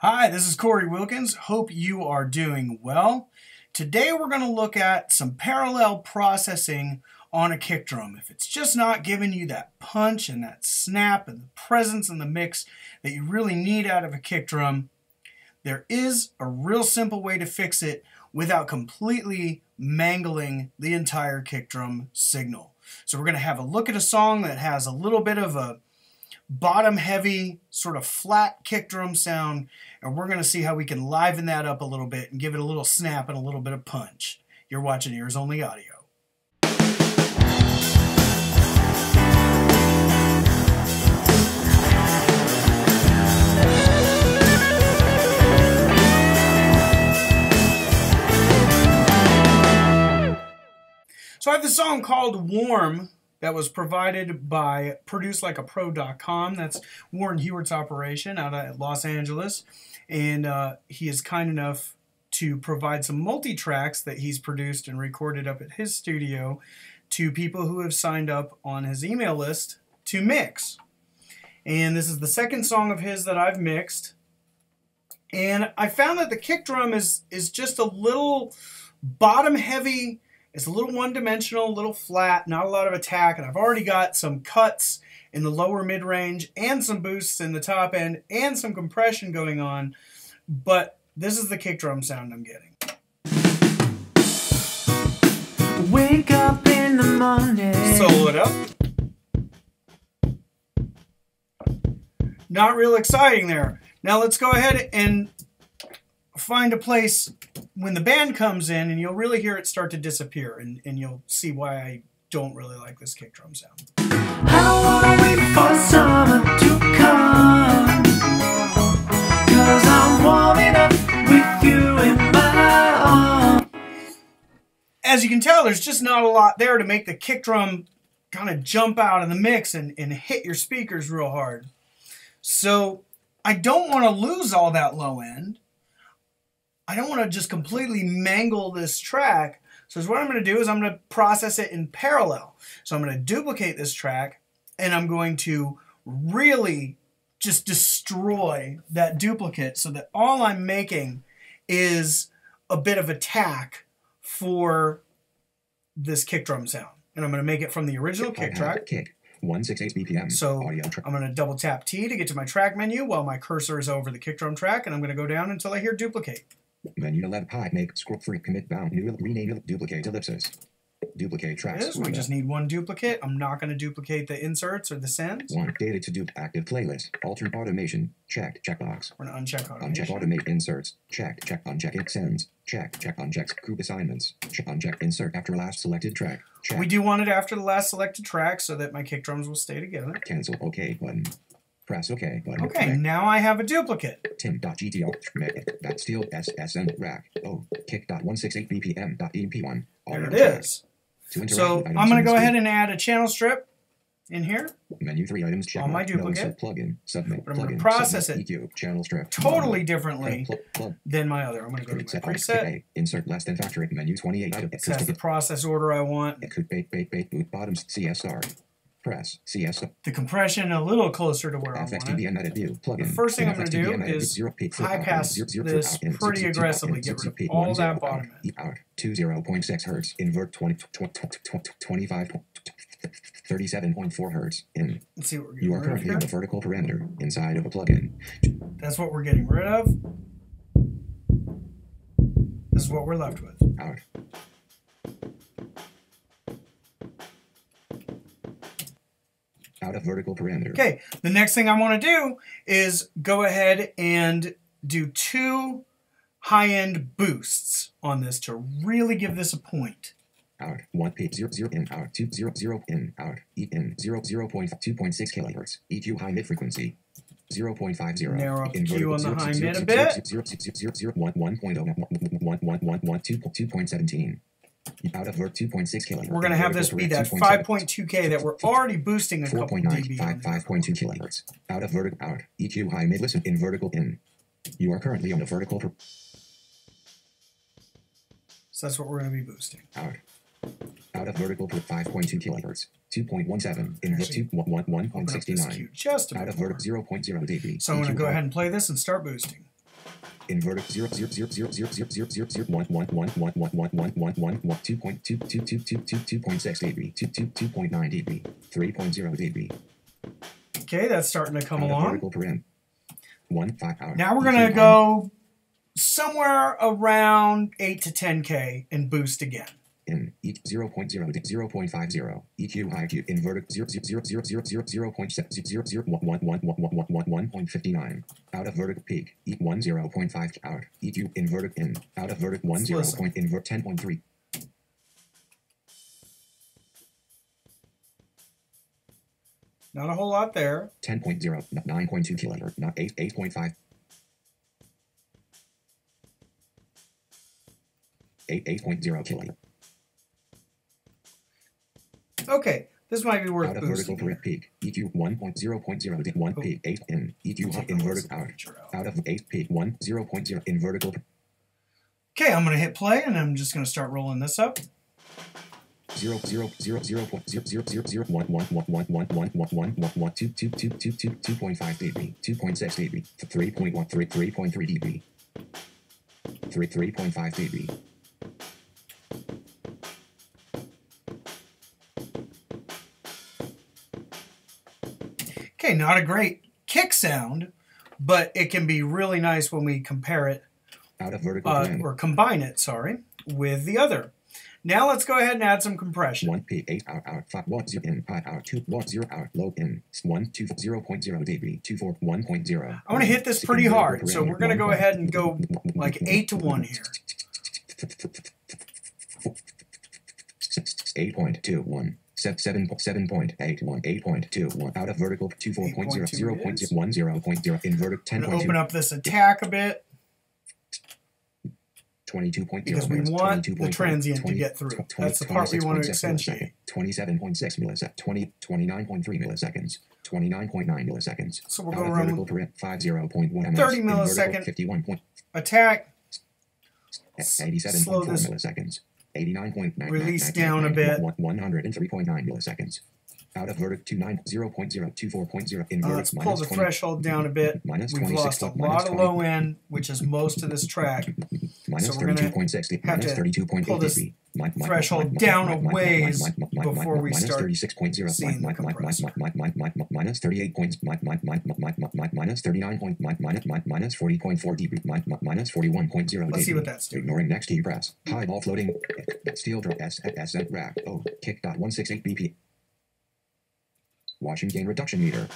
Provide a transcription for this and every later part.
Hi, this is Corey Wilkins. Hope you are doing well. Today we're going to look at some parallel processing on a kick drum. If it's just not giving you that punch and that snap and the presence and the mix that you really need out of a kick drum, there is a real simple way to fix it without completely mangling the entire kick drum signal. So we're going to have a look at a song that has a little bit of a bottom heavy, sort of flat kick drum sound, and we're going to see how we can liven that up a little bit and give it a little snap and a little bit of punch. You're watching Ears Only Audio. So I have this song called Warm that was provided by ProduceLikeAPro.com. That's Warren Hewitt's operation out of Los Angeles. And he is kind enough to provide some multi-tracks that he's produced and recorded up at his studio to people who have signed up on his email list to mix. And this is the second song of his that I've mixed. And I found that the kick drum is just a little bottom heavy. It's a little one-dimensional, a little flat, not a lot of attack, and I've already got some cuts in the lower mid-range and some boosts in the top end and some compression going on, but this is the kick drum sound I'm getting. Wake up in the morning. Solo it up. Not real exciting there. Now let's go ahead and find a place when the band comes in, and you'll really hear it start to disappear, and you'll see why I don't really like this kick drum sound. I wanna wait for summer to come, 'cause I'm warming up with you in my arms. As you can tell, there's just not a lot there to make the kick drum kind of jump out of the mix and hit your speakers real hard. So I don't want to lose all that low end. I don't want to just completely mangle this track. So what I'm going to do is I'm going to process it in parallel. So I'm going to duplicate this track, and I'm going to really just destroy that duplicate so that all I'm making is a bit of attack for this kick drum sound. And I'm going to make it from the original kick track. Kick 168 BPM. So Audio track. I'm going to double tap T to get to my track menu while my cursor is over the kick drum track, and I'm going to go down until I hear duplicate. Menu 11 pi make scroll free commit bound new rename duplicate ellipsis duplicate tracks. This, we just need one duplicate. I'm not going to duplicate the inserts or the sends. One data to do active playlist alternate automation checked checkbox. We're going to uncheck automation. Uncheck automate inserts checked check uncheck it sends check uncheck group assignments check uncheck insert after last selected track check. We do want it after the last selected track so that my kick drums will stay together. Cancel OK button. Press OK button. Okay, now I have a duplicate. Tim.gtl that steel SSN rack kick.168 BPM.EP1. There it is. So I'm going to go ahead and add a channel strip in here. Menu 3 items check on my duplicate. Plugin submit. But I'm going to process it EQ channel strip totally differently than my other. I'm going to go to my preset. Insert less than factory menu 28 item. That's the process order I want. It could boot bottoms CSR. Press CSR. The compression a little closer to where I want it. edit view plugin. The first thing I'm going to do is high pass this pretty aggressively. Get rid of all that bottom end. Out 20.6 hertz. Invert 25 37.4 hertz. In. Let's see what we're getting. You are currently on the vertical parameter inside of a plugin. That's what we're getting rid of. This is what we're left with. Out. Out of vertical parameter. Okay, the next thing I want to do is go ahead and do 2 high-end boosts on this to really give this a point. Out 1 in out 2 in out E in 2.6 kilohertz EQ high mid frequency 0.50 narrow up the Q on the high mid a bit 2.17 out of 2.6 kilohertz. We're going to have this be that 5.2K that we're already boosting a couple dB. 5.2 kilohertz. Out of vertical out. EQ high mid listen in vertical in. You are currently on the vertical. So that's what we're going to be boosting. Out of vertical 5.2 kilohertz. 2.17 in the 1.69. Just out of vertical 0.0 dB. So I'm going to go ahead and play this and start boosting. Inverted 2.2222222.6 dB, 2.9 dB, 3.0 dB. Okay, that's starting to come Out of along. vertical param. 1.5 hour. Now we're going to go somewhere around 8 to 10K and boost again. In 0.0 0.50 EQ high Q inverted 0.1.59 out of vertical peak 10.5 out EQ inverted in out of vertical 10 point invert 10.3. Not a whole lot there. 10.0 9.2 kilohertz not 8.5 8.0 kilohertz. Okay, this might be worth out of boosting. vertical peak EQ 1.0.0 1 peak 8 in EQ high inverted out of 8 peak 0.0 invertical. Okay, I'm going to hit play and I'm just going to start rolling this up. 2.5 dB 2.6 dB 3.1 3.3 dB 3.5 dB. Okay, not a great kick sound, but it can be really nice when we compare it, out of vertical or combine it, sorry, with the other. Now let's go ahead and add some compression. 1 P 8 out 5 1 0 in high out 2 1 0 out low in 1 2 0.0 dB 2 4 1.0. I want to hit this pretty hard, so we're going to go ahead and go like 8 to 1 here. 8.21 7.81 8.21 out of vertical 24.0 0.10 inverted 10.2. Open up this attack a bit 22.0 because we want the transient to get through. That's the part we want to accentuate. 27.6 milliseconds 29.3 milliseconds 29.9 milliseconds. So we'll go around 50.1 30 millisecond 51. Attack. 87.4 milliseconds 89.9 release down a bit. 103.9 milliseconds. Out of verdict 0.024.0 inverted. Let's pull the threshold down a bit. We've lost a lot of low end, which is most of this track. Minus So we're going to 32.6 have minus to 32.8 pull this dB. threshold down a ways before we minus start 36.0 seeing the compressor. minus 38 points minus 39 point minus 40.4 dB minus 41.0 dB. Let's see what that's doing. Ignoring next key press. High ball floating. Steel drum S rack. Oh, kick dot 168 BP. Washing gain reduction meter.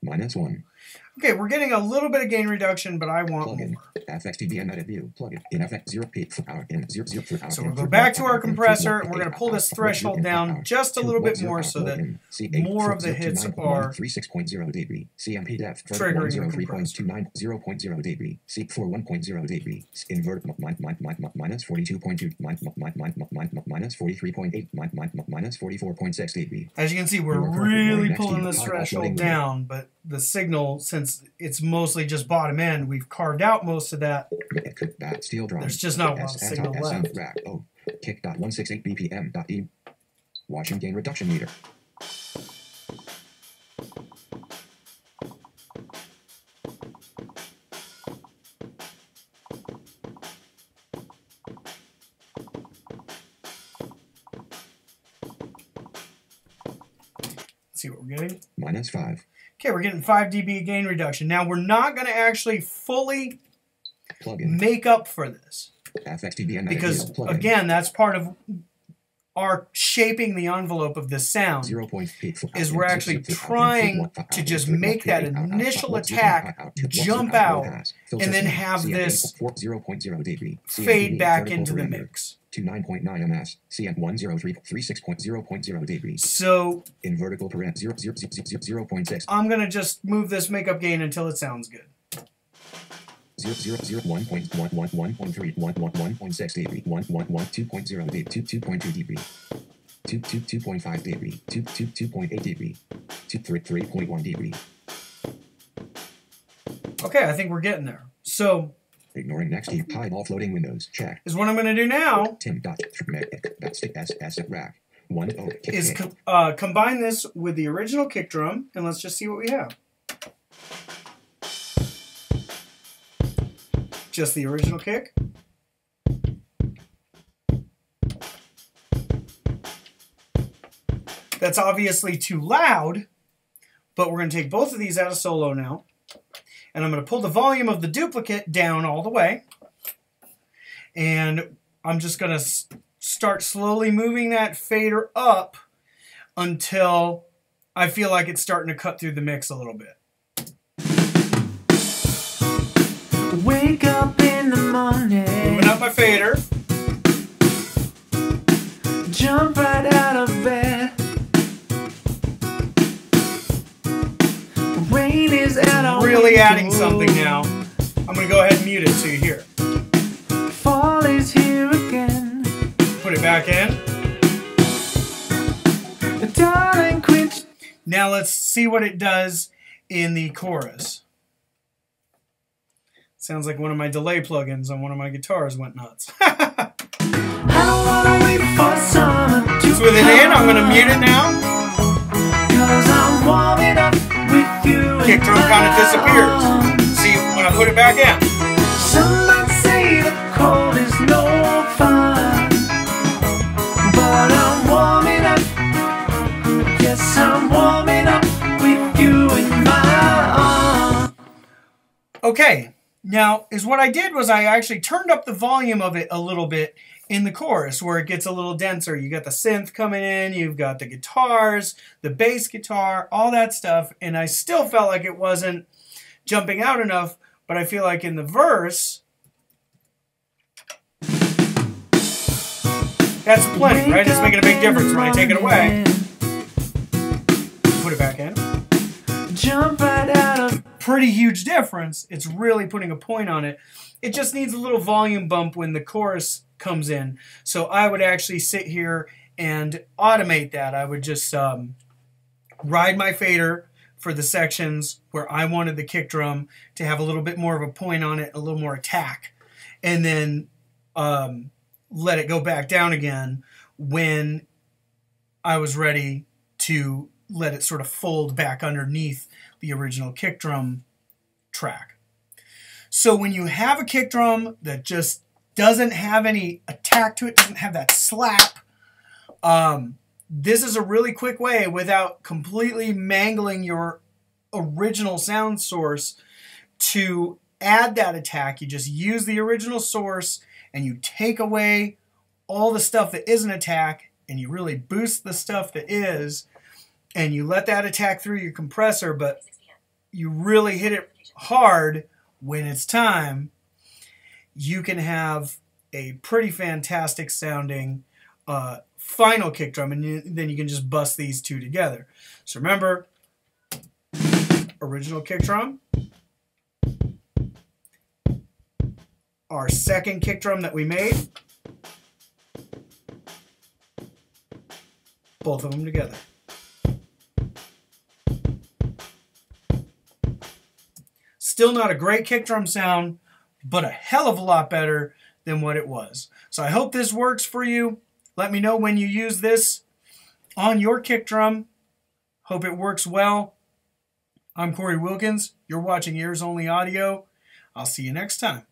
-1. Okay, we're getting a little bit of gain reduction, but I want Plugin. more. FXTBM edit view. Plugin. In FX 0 peak out in 0 out. So we'll go back to our compressor, and we're going to pull this threshold down just a little bit more so that more of the hits are 36.0 dB. CMP depth triggering the 103.29 0.0 dB. C4 1.0 dB. Invert minus 42.2 minus 43.8 minus 44.6 dB. As you can see, we're really pulling this threshold down, but the signal, since it's mostly just bottom end, we've carved out most of that. Steel drum. There's just not a lot of signal left. Oh, kick dot 168 BPM dot E. Washing gain reduction meter. Let's see what we're getting. -5. Okay, we're getting 5 dB gain reduction. Now, we're not going to actually fully make up for this. Because, again, that's part of our shaping the envelope of this sound, is we're actually trying to just make that initial attack jump out and then have this fade back into the mix. To 9.9 ms, CM 10336.0.0 dB. So, in vertical parent 0.6. I'm going to just move this makeup gain until it sounds good. 1.3 1.6 dB 2.0 dB 2.2 dB 2.5 dB 2.8 dB 3.1 dB. Okay, I think we're getting there. So Ignoring next key. Hide all floating windows. Check. Is what I'm going to do now Tim dot stick s rack 1 0 kick is kick. combine this with the original kick drum, and let's just see what we have. Just the original kick. That's obviously too loud, but we're going to take both of these out of solo now. And I'm going to pull the volume of the duplicate down all the way. And I'm just going to start slowly moving that fader up until I feel like it's starting to cut through the mix a little bit. Wake up in the morning, Moving up my fader. jump right out of bed. Rain is out on Really window. adding something now. I'm going to go ahead and mute it so you hear it. Fall is here again. Put it back in. Darling, quit. Now let's see what it does in the chorus. Sounds like one of my delay plugins on one of my guitars went nuts. I don't wanna wait for summer to So with it in, I'm going to mute it now. 'cause I'm warming up with you. Kick drum kind of disappears. See when I put it back in. Some might say the cold is no fun, but I'm warming up. Yes, I'm warming up with you in my arms. Okay, now is what I did was I actually turned up the volume of it a little bit in the chorus where it gets a little denser. You got the synth coming in, you've got the guitars, the bass guitar, all that stuff, and I still felt like it wasn't jumping out enough, but I feel like in the verse, that's plenty, right? It's making a big difference when I take it away. Put it back in. Jump right out of. Pretty huge difference. It's really putting a point on it. It just needs a little volume bump when the chorus comes in. So I would actually sit here and automate that. I would just ride my fader for the sections where I wanted the kick drum to have a little bit more of a point on it, a little more attack, and then let it go back down again when I was ready to let it sort of fold back underneath the original kick drum track. So when you have a kick drum that just doesn't have any attack to it, doesn't have that slap, this is a really quick way without completely mangling your original sound source to add that attack. You just use the original source and you take away all the stuff that isn't attack and you really boost the stuff that is, and you let that attack through your compressor, but you really hit it hard when it's time. You can have a pretty fantastic sounding final kick drum, and then you can just bust these two together. So remember, original kick drum, our second kick drum that we made, both of them together. Still not a great kick drum sound, but a hell of a lot better than what it was. So I hope this works for you. Let me know when you use this on your kick drum. Hope it works well. I'm Corey Wilkins. You're watching Ears Only Audio. I'll see you next time.